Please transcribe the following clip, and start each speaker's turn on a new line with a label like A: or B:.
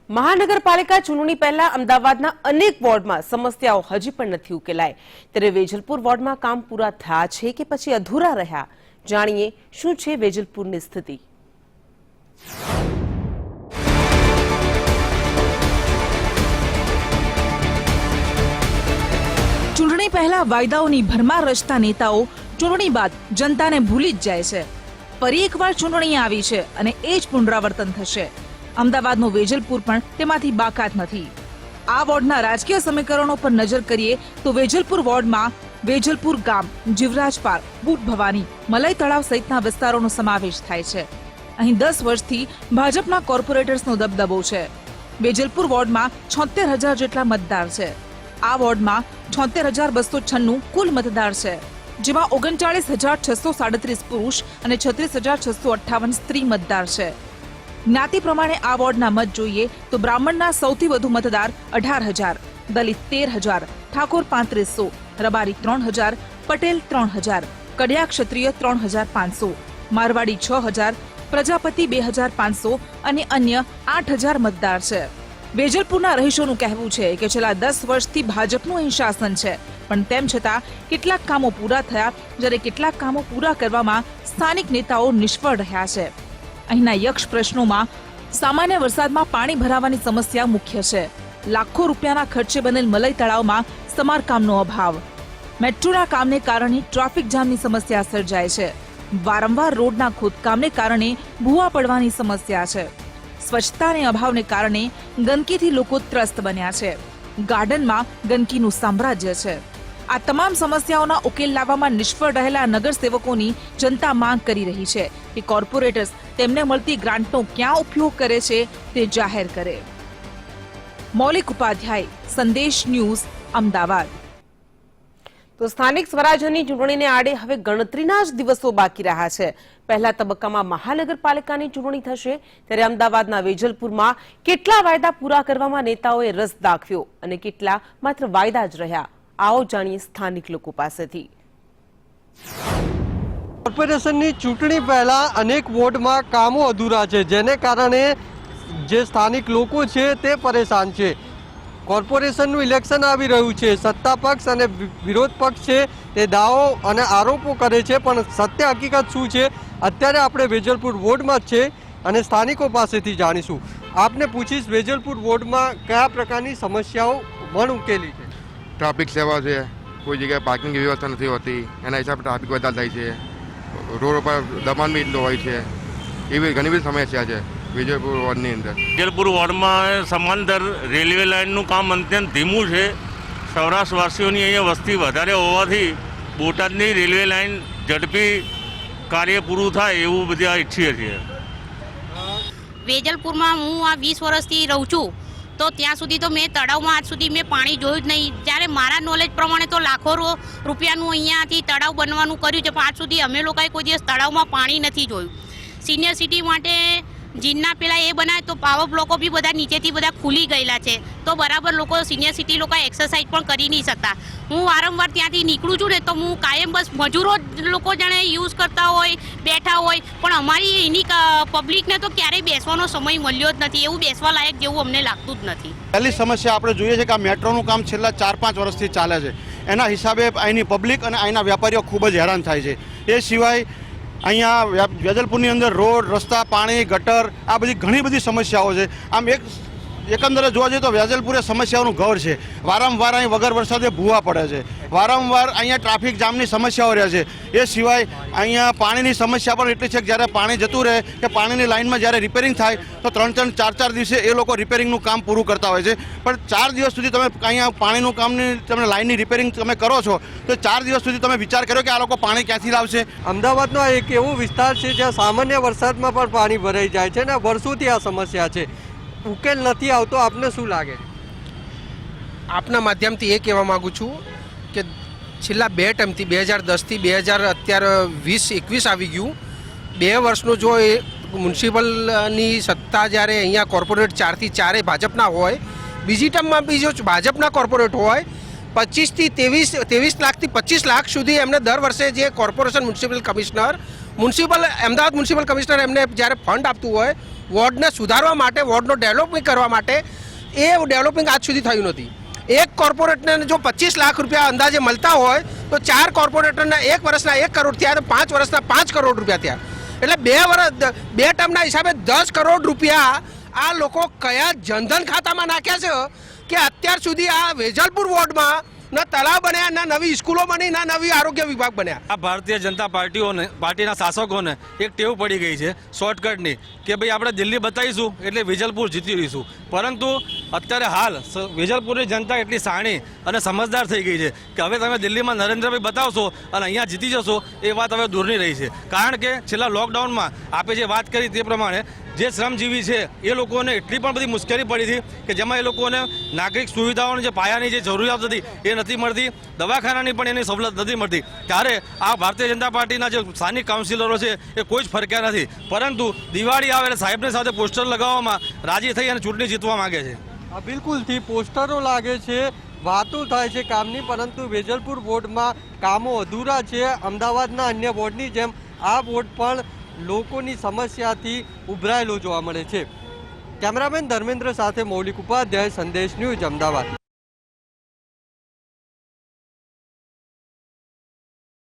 A: મહાનગરપાલિકા ચૂંટણી પહેલા અમદાવાદના અનેક વોર્ડમાં સમસ્યાઓ હજી પણ નથી ઉકેલાઈ, ત્યારે વેજલપુર વોર્ડમાં કામ પૂરા થયા છે કે પછી અધૂરા રહ્યા? જાણીએ શું છે વેજલપુરની સ્થિતિ।
B: ચૂંટણી પહેલા વાયદાઓની ભરમાર રચતા નેતાઓ ચૂંટણી બાદ જનતાને ભૂલી જ જાય છે। ફરી એકવાર ચૂંટણી આવી છે અને એ જ પુનરાવર્તન થશે। અમદાવાદનો વેજલપુર પણ તેમાંથી બાકાત નથી। આ વોર્ડના રાજકીય સમીકરણો પર નજર કરીએ તો વેજલપુર વોર્ડમાં વેજલપુર ગામ, જીવરાજ પાર્ક, બુટ ભવાની, મલાઈ તળાવ સહિતના વિસ્તારોનો સમાવેશ થાય છે। અહીં 10 વર્ષથી ભાજપના કોર્પોરેટર્સનો દબદબો છે। વેજલપુર વોર્ડમાં 76,000 જેટલા મતદાર છે। આ વોર્ડમાં 76,296 કુલ મતદાર છે, જેમાં 39,637 પુરુષ અને 36,658 સ્ત્રી મતદાર છે। જ્ઞાતિ પ્રમાણે આ વોર્ડના મત જોઈએ તો બ્રાહ્મણના સૌથી વધુ મતદાર 18,000, દલિત 13,000, ઠાકોર 3500, રબારી 3,000, પટેલ 3,000, કડિયા ક્ષત્રિય 3,500, મારવાડી 6,000, પ્રજાપતિ 2,500 અને અન્ય 8,000 મતદાર છે। વેજલપુરના રહીશોનું કહેવું છે કે છેલ્લા 10 વર્ષથી ભાજપનું અહીં શાસન છે, પણ તેમ છતાં કેટલાક કામો પૂરા થયા, જ્યારે કેટલાક કામો પૂરા કરવામાં સ્થાનિક નેતાઓ નિષ્ફળ રહ્યા છે। અહીંના યક્ષ પ્રશ્નોમાં સામાન્ય વરસાદમાં પાણી ભરાવાની સમસ્યા મુખ્ય છે। લાખો રૂપિયાના ખર્ચે બનેલ મલાઈ તળાવમાં સમારકામનો અભાવ, મેટ્રોના કામને કારણે ટ્રાફિક જામની સમસ્યા સર્જાય છે। વારંવાર રોડના ખોદકામને કારણે ભૂવા પડવાની સમસ્યા છે। સ્વચ્છતાને અભાવને કારણે ગંદકીથી લોકો ત્રસ્ત બન્યા છે। ગાર્ડનમાં ગંદકીનું સામ્રાજ્ય છે। આ તમામ સમસ્યાઓના ઉકેલ લાવવામાં નિષ્ફળ રહેલા નગરસેવકોની જનતા માંગ કરી રહી છે કે કોર્પોરેટર્સ તેમને મળતી ગ્રાન્ટનો ક્યાં ઉપયોગ કરે છે તે જાહેર કરે। મૌલિક ઉપાધ્યાય, સંદેશ ન્યૂઝ, અમદાવાદ।
A: તો સ્થાનિક સ્વરાજ્યની ચૂંટણીને આડે હવે ગણતરીના જ દિવસો બાકી રહ્યા છે। પહેલા તબક્કામાં મહાનગરપાલિકાની ચૂંટણી થશે, ત્યારે અમદાવાદના વેજલપુરમાં કેટલા વાયદા પૂરા કરવામાં નેતાઓએ રસ દાખવ્યો અને કેટલા માત્ર વાયદા જ રહ્યા? आओ जानिए स्थानिक लोगों पासेथी।
C: કોર્પોરેશનની ચૂંટણી પહેલા અનેક વોર્ડમાં કામો અધૂરા છે, જેને કારણે જે સ્થાનિક લોકો છે તે પરેશાન છે। કોર્પોરેશનનું ઇલેક્શન આવી રહ્યું છે, સત્તા પક્ષ અને વિરોધ પક્ષ છે તે દાવો અને આરોપો કરે છે, પણ સત્ય હકીકત શું છે અત્યારે આપણે વેજલપુર વોર્ડમાં જ છે અને સ્થાનિકો પાસેથી જાણીશું। આપને પૂછીશ, વેજલપુર વોર્ડમાં કયા પ્રકારની સમસ્યાઓ પણ ઉકેલી છે?
D: ટ્રાફિક સેવા છે, કોઈ જગ્યાએ પાર્કિંગની વ્યવસ્થા નથી હોતી, એના હિસાબે ટ્રાફિક વધારે થાય છે। રોડ ઉપર દબાણ બી એટલું હોય છે, એવી ઘણી બધી સમસ્યા છે વિજયપુર વોર્ડની અંદર।
E: વેજલપુર વોર્ડમાં સમાંતર રેલવે લાઇનનું કામ અત્યંત ધીમું છે। સૌરાષ્ટ્રવાસીઓની અહીંયા વસ્તી વધારે હોવાથી બોટાદની રેલવે લાઇન ઝડપી કાર્ય પૂરું થાય એવું બધા ઈચ્છીએ છીએ।
F: વેજલપુરમાં હું આ 20 વર્ષથી રહું છું, તો ત્યાં સુધી તો મેં તળાવમાં આજ સુધી મેં પાણી જોયું જ નહીં। જ્યારે મારા નોલેજ પ્રમાણે તો લાખો રૂપિયાનું અહીંયાથી તળાવ બનવાનું કર્યું છે, પણ આજ સુધી અમે લોકોએ કોઈ દિવસ તળાવમાં પાણી નથી જોયું। સિનિયર સિટી માટે જીનના પેલા એ બનાવે તો પાવર બ્લોકો બી બધા નીચેથી બધા ખુલી ગયેલા છે, તો બરાબર લોકો સિનિયર સિટી લોકો એક્સરસાઇઝ પણ કરી નહીં શકતા। હું વારંવાર ત્યાંથી નીકળું છું ને તો હું કાયમ બસ મજૂરો લોકો જાણે યુઝ કરતા હોય, બેઠા હોય, પણ અમારી એની પબ્લિકને તો ક્યારેય બેસવાનો સમય મળ્યો જ નથી। એવું બેસવા લાયક જેવું અમને લાગતું જ નથી।
G: પહેલી સમસ્યા આપણે જોઈએ છે કે આ મેટ્રોનું કામ છેલ્લા 4-5 વર્ષથી ચાલે છે, એના હિસાબે અહીંની પબ્લિક અને અહીંના વેપારીઓ ખૂબ જ હેરાન થાય છે। એ સિવાય અહીંયા વેજલપુરની અંદર રોડ, રસ્તા, પાણી, ગટર, આ બધી ઘણી બધી સમસ્યાઓ છે। આમ એકંદરે જોવા જઈએ તો વેજલપુર એ સમસ્યાઓનું ઘર છે। વારંવાર અહીં વગર વરસાદે ભૂવા પડે છે, વારંવાર અહીંયા ટ્રાફિક જામની સમસ્યાઓ રહે છે। એ સિવાય અહીંયા પાણીની સમસ્યા પણ એટલી છે કે જ્યારે પાણી જતું રહે કે પાણીની લાઇનમાં જ્યારે રિપેરિંગ થાય તો 3-3, 4-4 દિવસે એ લોકો રિપેરિંગનું કામ પૂરું કરતા હોય છે, પણ 4 દિવસ સુધી તમે અહીંયા પાણીનું કામની તમે લાઇનની રિપેરિંગ તમે કરો છો તો 4 દિવસ સુધી તમે વિચાર કર્યો કે આ લોકો પાણી ક્યાંથી લાવશે?
C: અમદાવાદનો એક એવો વિસ્તાર છે જ્યાં સામાન્ય વરસાદમાં પણ પાણી ભરાઈ જાય છે અને વર્ષોથી આ સમસ્યા છે, ઉકેલ નથી આવતો। આપને શું લાગે?
H: આપના માધ્યમથી એ કહેવા માગું છું કે છેલ્લા 2 ટર્મથી 2010થી 2020-21 આવી ગયું, 2 વર્ષનું જો એ મ્યુનિસિપલની સત્તા જ્યારે અહીંયા કોર્પોરેટ 4થી 4 ભાજપના હોય, બીજી ટર્મમાં બી જો ભાજપના કોર્પોરેટ હોય, 25 લાખથી 25 લાખ સુધી એમને દર વર્ષે જે corporation municipal commissioner Ahmedabad municipal commissioner એમને જ્યારે ફંડ આપતું હોય વોર્ડને સુધારવા માટે, વોર્ડનો ડેવલપિંગ કરવા માટે, એ ડેવલપિંગ આજ સુધી થયું નથી. એક કોર્પોરેટરને જો 25 લાખ રૂપિયા અંદાજે મળતા હોય તો 4 કોર્પોરેટરના 1 વર્ષના 1 કરોડ થયા, તો 5 વર્ષના 5 કરોડ રૂપિયા થયા. એટલે 2 ટર્મના હિસાબે 10 કરોડ રૂપિયા આ લોકો કયા જનધન ખાતામાં નાખ્યા છે કે અત્યાર સુધી આ વેજલપુર વોર્ડમાં ના તળાવ બન્યા, ના નવી સ્કૂલો બની, ના નવી આરોગ્ય વિભાગ બન્યા.
I: આ ભારતીય જનતા પાર્ટીના શાસકોને એક ટેવ પડી ગઈ છે શોર્ટકટની કે ભાઈ આપણે દિલ્હી બતાવીશું એટલે વેજલપુર જીતી રહીશું. પરંતુ અત્યારે હાલ વેજલપુરની જનતા એટલી શાણી અને સમજદાર થઈ ગઈ છે કે હવે તમે દિલ્હીમાં નરેન્દ્રભાઈ બતાવશો અને અહીંયા જીતી જશો એ વાત હવે દૂરની રહી છે. કારણ કે છેલ્લા લોકડાઉનમાં આપે જે વાત કરી તે પ્રમાણે જે શ્રમજીવી છે એ લોકોને એટલી પણ બધી મુશ્કેલી પડી હતી કે જેમાં એ લોકોને નાગરિક સુવિધાઓની જે પાયાની જે જરૂરિયાત હતી એ નથી મળતી, દવાખાનાની પણ એની સવલત નથી મળતી. ત્યારે આ ભારતીય જનતા પાર્ટીના જે સ્થાનિક કાઉન્સિલરો છે એ કોઈ જ ફરક્યા નથી. પરંતુ દિવાળી આવે એટલે સાહેબની સાથે પોસ્ટર લગાવવામાં રાજી થઈ અને ચૂંટણી જીતવા માંગે છે.
C: બિલકુલથી પોસ્ટરો લાગે છે, વાતો થાય છે કામની, પરંતુ વેજલપુર વોર્ડમાં કામો અધૂરા છે. અમદાવાદના અન્ય વોર્ડની જેમ આ વોર્ડ પણ લોકોની સમસ્યાથી ઉભરાયેલો જોવા મળે છે. કેમેરામેન ધર્મેન્દ્ર સાથે મૌલિક ઉપાધ્યાય, સંદેશ ન્યૂઝ, અમદાવાદ.